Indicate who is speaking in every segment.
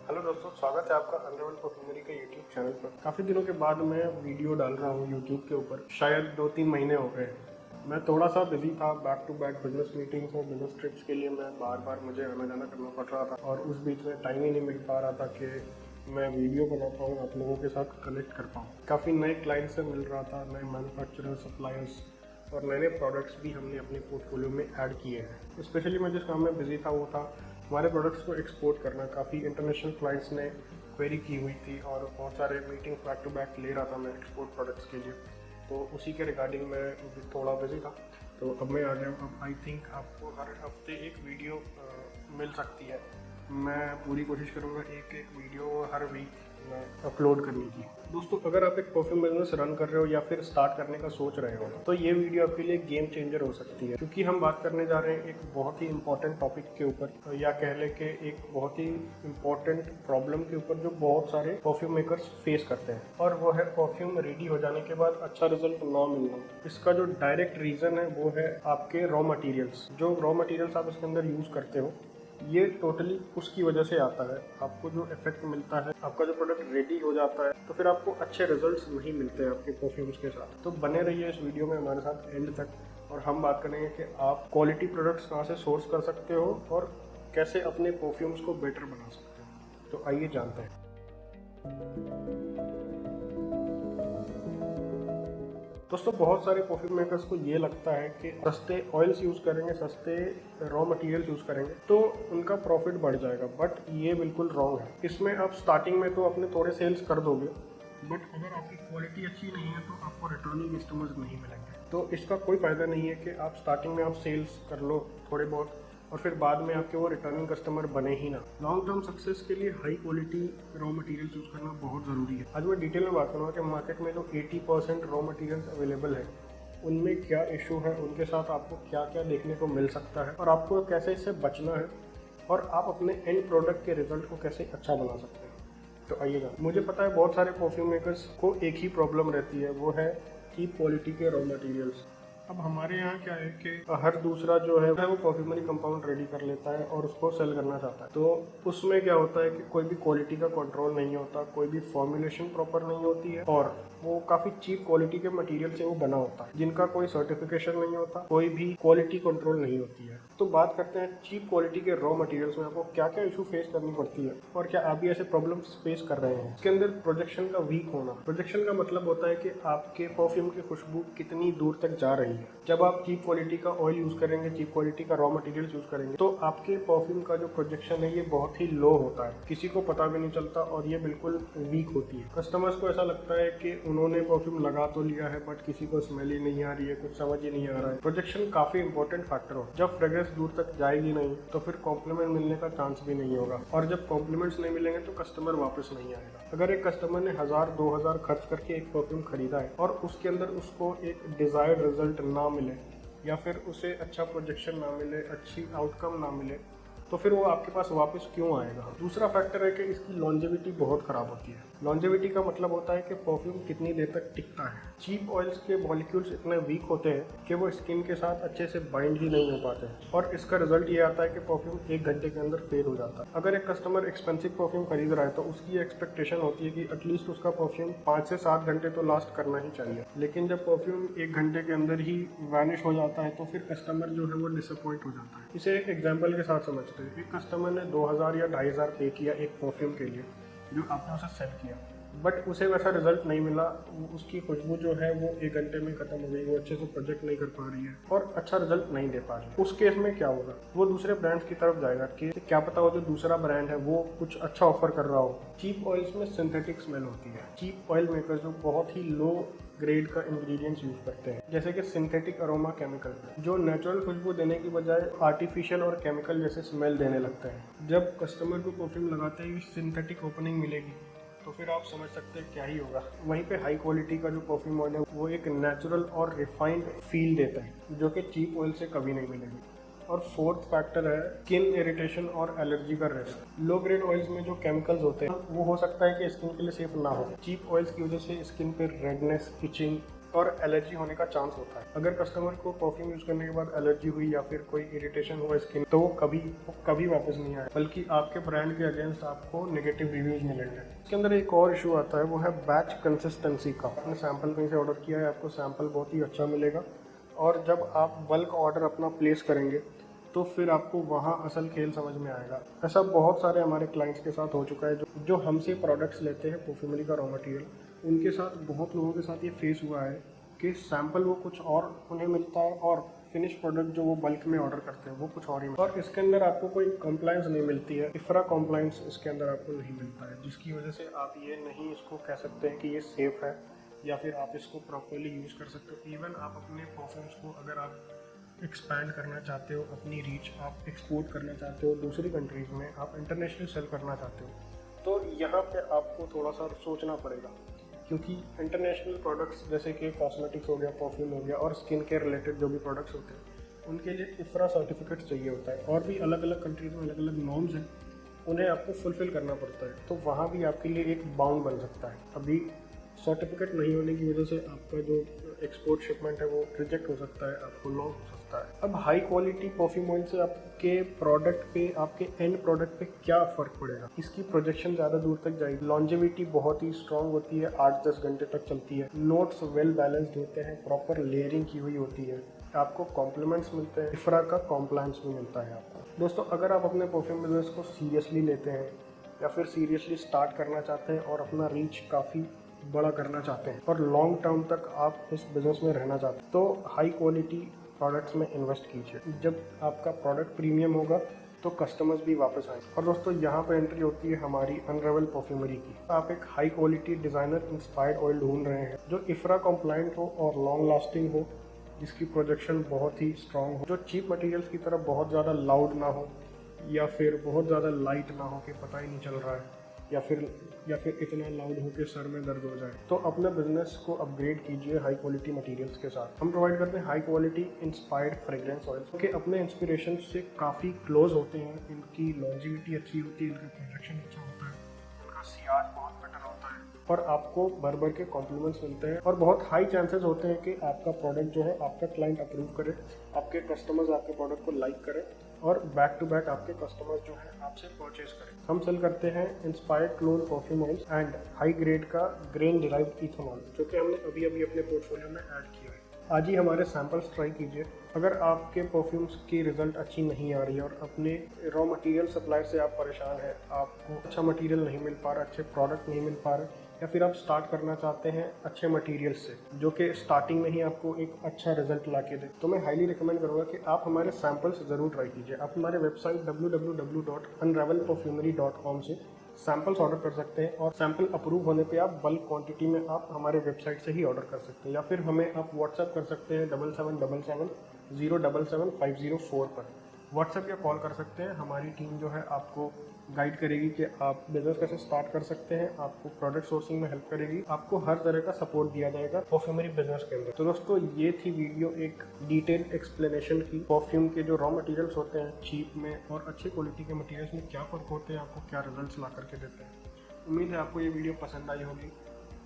Speaker 1: Hello दोस्तों, स्वागत है आपका अंडरवर्ल्ड परफ्यूमरी के यूट्यूब चैनल पर। काफ़ी दिनों के बाद मैं वीडियो डाल रहा हूँ यूट्यूब के ऊपर। शायद 2-3 महीने हो गए। मैं थोड़ा सा बिजी था, back to back business meetings और बिजनेस ट्रिप्स के लिए मैं बार बार मुझे आना जाना करना पड़ रहा था और उस बीच में टाइम ही नहीं मिल पा रहा था कि मैं वीडियो बना पाऊँ, आप लोगों के साथ कनेक्ट कर पाऊँ। काफ़ी नए क्लाइंट से मिल रहा था, नए मैन्युफैक्चरर, सप्लायर्स और नए नए प्रोडक्ट्स भी हमने अपने पोर्टफोलियो में ऐड किए हैं। स्पेशली मैं जिस काम में बिजी था वो था हमारे प्रोडक्ट्स को एक्सपोर्ट करना। काफ़ी इंटरनेशनल क्लाइंट्स ने क्वेरी की हुई थी और बहुत सारे मीटिंग्स बैक टू बैक ले रहा था मैं एक्सपोर्ट प्रोडक्ट्स के लिए, तो उसी के रिगार्डिंग मैं थोड़ा बिजी था। तो अब मैं आ गया हूँ। अब आई थिंक आपको हर हफ्ते एक वीडियो मिल सकती है। मैं पूरी कोशिश करूँगा एक एक वीडियो हर वीक में अपलोड करने की। दोस्तों, अगर आप एक परफ्यूम बिजनेस रन कर रहे हो या फिर स्टार्ट करने का सोच रहे हो तो ये वीडियो आपके लिए गेम चेंजर हो सकती है, क्योंकि हम बात करने जा रहे हैं एक बहुत ही इंपॉर्टेंट टॉपिक के ऊपर, या कह लें कि एक बहुत ही इंपॉर्टेंट प्रॉब्लम के ऊपर जो बहुत सारे परफ्यूम मेकर्स फेस करते हैं, और वो है परफ्यूम रेडी हो जाने के बाद अच्छा रिजल्ट ना मिलना। इसका जो डायरेक्ट रीजन है वो है आपके रॉ मटेरियल्स। जो रॉ मटेरियल्स आप इसके अंदर यूज करते हो ये टोटली उसकी वजह से आता है। आपको जो इफेक्ट मिलता है, आपका जो प्रोडक्ट रेडी हो जाता है तो फिर आपको अच्छे रिजल्ट्स नहीं मिलते हैं आपके परफ्यूम्स के साथ। तो बने रहिए इस वीडियो में हमारे साथ एंड तक, और हम बात करेंगे कि आप क्वालिटी प्रोडक्ट्स कहाँ से सोर्स कर सकते हो और कैसे अपने परफ्यूम्स को बेटर बना सकते हो। तो आइए जानते हैं। दोस्तों, बहुत सारे परफ्यूम मेकर्स को ये लगता है कि सस्ते ऑयल्स यूज़ करेंगे, सस्ते रॉ मटेरियल्स यूज़ करेंगे तो उनका प्रॉफिट बढ़ जाएगा, बट ये बिल्कुल रॉन्ग है। इसमें आप स्टार्टिंग में तो अपने थोड़े सेल्स कर दोगे, बट अगर आपकी क्वालिटी अच्छी नहीं है तो आपको रिटर्निंग कस्टमर्स नहीं मिलेंगे। तो इसका कोई फ़ायदा नहीं है कि आप स्टार्टिंग में आप सेल्स कर लो थोड़े बहुत और फिर बाद में आपके वो रिटर्निंग कस्टमर बने ही ना। लॉन्ग टर्म सक्सेस के लिए high quality raw material use करना बहुत ज़रूरी है। आज मैं डिटेल में बात करूँगा कि मार्केट में जो 80% रॉ मटेरियल्स अवेलेबल है उनमें क्या इशू है, उनके साथ आपको क्या क्या देखने को मिल सकता है और आपको कैसे इससे बचना है, और आप अपने एंड प्रोडक्ट के रिजल्ट को कैसे अच्छा बना सकते हैं। तो आइएगा। मुझे पता है बहुत सारे परफ्यूम मेकर्स को एक ही प्रॉब्लम रहती है, वो है चीप क्वालिटी के रॉ मटेरियल्स। अब हमारे यहाँ क्या है कि हर दूसरा जो है वो परफ्यूमरी कंपाउंड रेडी कर लेता है और उसको सेल करना चाहता है। तो उसमें क्या होता है कि कोई भी क्वालिटी का कंट्रोल नहीं होता, कोई भी फॉर्मुलेशन प्रॉपर नहीं होती है, और वो काफ़ी चीप क्वालिटी के मटेरियल से वो बना होता है जिनका कोई सर्टिफिकेशन नहीं होता, कोई भी क्वालिटी कंट्रोल नहीं होती है। तो बात करते हैं चीप क्वालिटी के रॉ मटेरियल्स में आपको क्या क्या इशू फेस करनी पड़ती है और क्या आप भी ऐसे प्रॉब्लम्स फेस कर रहे हैं। इसके अंदर प्रोजेक्शन का वीक होना। प्रोजेक्शन का मतलब होता है कि आपके परफ्यूम की खुशबू कितनी दूर तक जा रही है। जब आप चीप क्वालिटी का ऑयल यूज करेंगे, चीप क्वालिटी का रॉ मटेरियल यूज करेंगे तो आपके परफ्यूम का जो प्रोजेक्शन है ये बहुत ही लो होता है, किसी को पता भी नहीं चलता और ये बिल्कुल वीक होती है। कस्टमर्स को ऐसा लगता है कि उन्होंने परफ्यूम लगा तो लिया है बट किसी को स्मेल ही नहीं आ रही है, कुछ समझ ही नहीं आ रहा है। प्रोजेक्शन काफी इंपॉर्टेंट फैक्टर हो। जब फ्रेग्रेंस दूर तक जाएगी नहीं तो फिर कॉम्प्लीमेंट मिलने का चांस भी नहीं होगा, और जब कॉम्प्लीमेंट्स नहीं मिलेंगे तो कस्टमर वापस नहीं आएगा। अगर एक कस्टमर ने 1000-2000 खर्च करके एक परफ्यूम खरीदा है और उसके अंदर उसको एक डिजायर्ड रिजल्ट ना मिले या फिर उसे अच्छा प्रोजेक्शन ना मिले, अच्छी आउटकम ना मिले, तो फिर वो आपके पास वापस क्यों आएगा। दूसरा फैक्टर है कि इसकी लॉन्जेविटी बहुत ख़राब होती है। लॉन्जेविटी का मतलब होता है कि परफ्यूम कितनी देर तक टिकता है। चीप ऑयल्स के मॉलिक्यूल्स इतने वीक होते हैं कि वो स्किन के साथ अच्छे से बाइंड ही नहीं हो पाते, और इसका रिजल्ट ये आता है कि परफ्यूम 1 घंटे के अंदर फेल हो जाता है। अगर एक कस्टमर एक्सपेंसिव परफ्यूम खरीद रहा है तो उसकी एक्सपेक्टेशन होती है कि एटलीस्ट उसका परफ्यूम 5 से 7 घंटे तो लास्ट करना ही चाहिए, लेकिन जब परफ्यूम 1 घंटे के अंदर ही वैनिश हो जाता है तो फिर कस्टमर जो है वो डिसअपॉइंट हो जाता है। इसे एक एग्जाम्पल के साथ समझते हैं। एक कस्टमर ने 2000 या 2500 पे किया एक परफ्यूम के लिए जो आपने उसे सेल किया, बट उसे वैसा रिजल्ट नहीं मिला। उसकी खुशबू जो है वो 1 घंटे में खत्म हो गई, वो अच्छे से प्रोजेक्ट नहीं कर पा रही है और अच्छा रिजल्ट नहीं दे पा रही है। उस केस में क्या होगा, वो दूसरे ब्रांड्स की तरफ जाएगा कि क्या पता वो जो दूसरा ब्रांड है वो कुछ अच्छा ऑफर कर रहा हो। चीप ऑयल्स में सिंथेटिक स्मेल होती है। चीप ऑयल मेकर्स जो बहुत ही लो ग्रेड का इंग्रेडिएंट्स यूज करते हैं, जैसे कि सिंथेटिक अरोमा केमिकल, जो नेचुरल खुशबू देने की बजाय आर्टिफिशियल और केमिकल जैसे स्मेल देने लगते हैं। जब कस्टमर को परफ्यूम लगाते ही सिंथेटिक ओपनिंग मिलेगी तो फिर आप समझ सकते हैं क्या ही होगा। वहीं पे हाई क्वालिटी का जो परफ्यूम ऑयल है वो एक नेचुरल और रिफाइंड फील देता है जो कि चीप ऑयल से कभी नहीं मिलेगी। और फोर्थ फैक्टर है स्किन इरिटेशन और एलर्जी का रिस्क। लो ग्रेड ऑयल्स में जो केमिकल्स होते हैं वो हो सकता है कि स्किन के लिए सेफ ना हो। चीप ऑयल्स की वजह से स्किन पे रेडनेस, इचिंग और एलर्जी होने का चांस होता है। अगर कस्टमर को परफ्यूम यूज़ करने के बाद एलर्जी हुई या फिर कोई इरिटेशन हुआ स्किन, तो वो कभी वापस नहीं आए, बल्कि आपके ब्रांड के अगेंस्ट आपको नेगेटिव रिव्यूज मिलेंगे। इसके अंदर एक और इशू आता है, वो है बैच कंसिस्टेंसी का। आपने सैंपल कहीं से ऑर्डर किया है, आपको सैंपल बहुत ही अच्छा मिलेगा, और जब आप बल्क ऑर्डर अपना प्लेस करेंगे तो फिर आपको वहाँ असल खेल समझ में आएगा। ऐसा बहुत सारे हमारे क्लाइंट्स के साथ हो चुका है, जो हमसे प्रोडक्ट्स लेते हैं परफ्यूमरी का रॉ मटेरियल, उनके साथ बहुत लोगों के साथ ये फेस हुआ है कि सैंपल वो कुछ और उन्हें मिलता है और फिनिश प्रोडक्ट जो वो बल्क में ऑर्डर करते हैं वो कुछ और ही, और इसके अंदर आपको कोई कंप्लायंस नहीं मिलती है, इफ्रा कंप्लायंस इसके अंदर आपको नहीं मिलता है, जिसकी वजह से आप ये नहीं इसको कह सकते हैं कि ये सेफ़ है या फिर आप इसको प्रॉपरली यूज़ कर सकते हो। इवन आप अपने परफ्यूम्स को अगर आप एक्सपैंड करना चाहते हो, अपनी रीच आप एक्सपोर्ट करना चाहते हो दूसरी कंट्रीज़ में, आप इंटरनेशनल सेल करना चाहते हो, तो यहाँ पे आपको थोड़ा सा सोचना पड़ेगा, क्योंकि इंटरनेशनल प्रोडक्ट्स जैसे कि कॉस्मेटिक्स हो गया, परफ्यूम हो गया और स्किन केयर रिलेटेड जो भी प्रोडक्ट्स होते हैं, उनके लिए इफ्रा सर्टिफिकेट चाहिए होता है, और भी अलग अलग कंट्रीज़ में अलग अलग नॉर्म्स हैं, उन्हें आपको फुलफ़िल करना पड़ता है, तो वहाँ भी आपके लिए एक बाउंड बन सकता है। अभी सर्टिफिकेट नहीं होने की वजह से आपका जो एक्सपोर्ट शिपमेंट है वो रिजेक्ट हो सकता है, आपको लॉस हो सकता है। अब हाई क्वालिटी परफ्यूम ऑयल से आपके प्रोडक्ट पे, आपके एंड प्रोडक्ट पे क्या फ़र्क पड़ेगा? इसकी प्रोजेक्शन ज़्यादा दूर तक जाएगी, लॉन्जेविटी बहुत ही स्ट्रांग होती है, 8-10 घंटे तक चलती है, नोट्स वेल बैलेंस्ड होते हैं, प्रॉपर लेयरिंग की हुई होती है, आपको कॉम्प्लीमेंट्स मिलते हैं, इफ्रा का कॉम्प्लायंस भी मिलता है आपको। दोस्तों, अगर आप अपने परफ्यूम बिजनेस को सीरियसली लेते हैं या फिर सीरियसली स्टार्ट करना चाहते हैं और अपना रीच काफ़ी बड़ा करना चाहते हैं और लॉन्ग टर्म तक आप इस बिज़नेस में रहना चाहते हैं, तो हाई क्वालिटी प्रोडक्ट्स में इन्वेस्ट कीजिए। जब आपका प्रोडक्ट प्रीमियम होगा तो कस्टमर्स भी वापस आएंगे। और दोस्तों, यहाँ पर एंट्री होती है हमारी अनरेवल परफ्यूमरी की। आप एक high quality designer inspired oil ढूंढ रहे हैं जो इफ्रा कंप्लायंट हो और लॉन्ग लास्टिंग हो, जिसकी प्रोजेक्शन बहुत ही स्ट्रांग हो, जो चीप मटेरियल्स की तरह बहुत ज़्यादा लाउड ना हो या फिर बहुत ज़्यादा लाइट ना हो कि पता ही नहीं चल रहा है, या फिर इतना लाउड हो कि सर में दर्द हो जाए, तो अपने बिजनेस को अपग्रेड कीजिए हाई क्वालिटी मटेरियल्स के साथ। हम प्रोवाइड करते हैं high quality inspired fragrance oils के अपने इंस्पिरेशन से काफ़ी क्लोज होते हैं, इनकी लॉन्जिविटी अच्छी होती है, इनका प्रोडक्शन अच्छा होता है, इनका सीआर बहुत बेटर होता है, और आपको भर के कॉम्प्लीमेंट्स मिलते हैं, और बहुत हाई चांसेस होते हैं कि आपका प्रोडक्ट जो है आपका क्लाइंट अप्रूव करे, आपके कस्टमर्स आपके प्रोडक्ट को लाइक करें और बैक टू बैक आपके कस्टमर्स जो है आपसे परचेज करें। हम सेल करते हैं inspired clone perfume oils and high grade का ग्रेन डिराइव्ड इथेनॉल, जो कि हमने अभी अपने पोर्टफोलियो में ऐड किया है। आज ही हमारे सैंपल्स ट्राई कीजिए। अगर आपके परफ्यूम्स की रिजल्ट अच्छी नहीं आ रही है और अपने रॉ मटेरियल सप्लाई से आप परेशान हैं, आपको अच्छा मटेरियल नहीं मिल पा रहा, अच्छे प्रोडक्ट नहीं मिल पा रहे, या फिर आप स्टार्ट करना चाहते हैं अच्छे मटेरियल से जो कि स्टार्टिंग में ही आपको एक अच्छा रिजल्ट ला के दे, तो मैं हाईली रिकमेंड करूँगा कि आप हमारे सैंपल्स ज़रूर ट्राई कीजिए। आप हमारे वेबसाइट www.unravelperfumery.com से सैंपल्स ऑर्डर कर सकते हैं, और सैंपल अप्रूव होने पे आप बल्क क्वांटिटी में आप हमारे वेबसाइट से ही ऑर्डर कर सकते हैं, या फिर हमें आप व्हाट्सएप कर सकते हैं 7777077504 पर व्हाट्सएप या कॉल कर सकते हैं। हमारी टीम जो है आपको गाइड करेगी कि आप बिजनेस कैसे स्टार्ट कर सकते हैं, आपको प्रोडक्ट सोर्सिंग में हेल्प करेगी, आपको हर तरह का सपोर्ट दिया जाएगा परफ्यूमरी बिजनेस के अंदर। तो दोस्तों, ये थी वीडियो एक डिटेल एक्सप्लेनेशन की परफ्यूम के जो रॉ मटेरियल्स होते हैं चीप में और अच्छी क्वालिटी के मटेरियल्स में क्या फ़र्क होते हैं, आपको क्या रिजल्ट्स ला करके देते हैं। उम्मीद है आपको ये वीडियो पसंद आई होगी,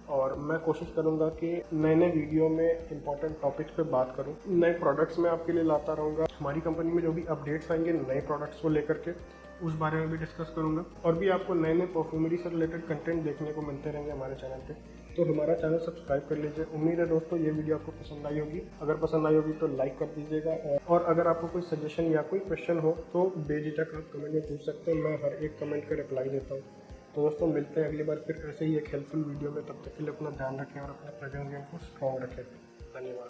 Speaker 1: और मैं कोशिश करूंगा कि नए वीडियो में इंपॉर्टेंट टॉपिक्स पे बात करूं, नए प्रोडक्ट्स मैं आपके लिए लाता रहूंगा। हमारी कंपनी में जो भी अपडेट्स आएंगे नए प्रोडक्ट्स को लेकर के, उस बारे में भी डिस्कस करूंगा, और भी आपको नए परफ्यूमरी से रिलेटेड कंटेंट देखने को मिलते रहेंगे हमारे चैनल पे, तो हमारा चैनल सब्सक्राइब कर लीजिए। उम्मीद है दोस्तों ये वीडियो आपको पसंद आई होगी। अगर पसंद आई होगी तो लाइक कर दीजिएगा, और अगर आपको कोई सजेशन या कोई क्वेश्चन हो तो बेझिझक आप कमेंट में पूछ सकते हैं, मैं हर एक कमेंट का रिप्लाई देता हूँ। तो दोस्तों, मिलते हैं अगली बार फिर ऐसे ही एक हेल्पफुल वीडियो में। तब तक के लिए अपना ध्यान रखें और अपने प्रेजेंस गेम को स्ट्रॉन्ग रखें। धन्यवाद।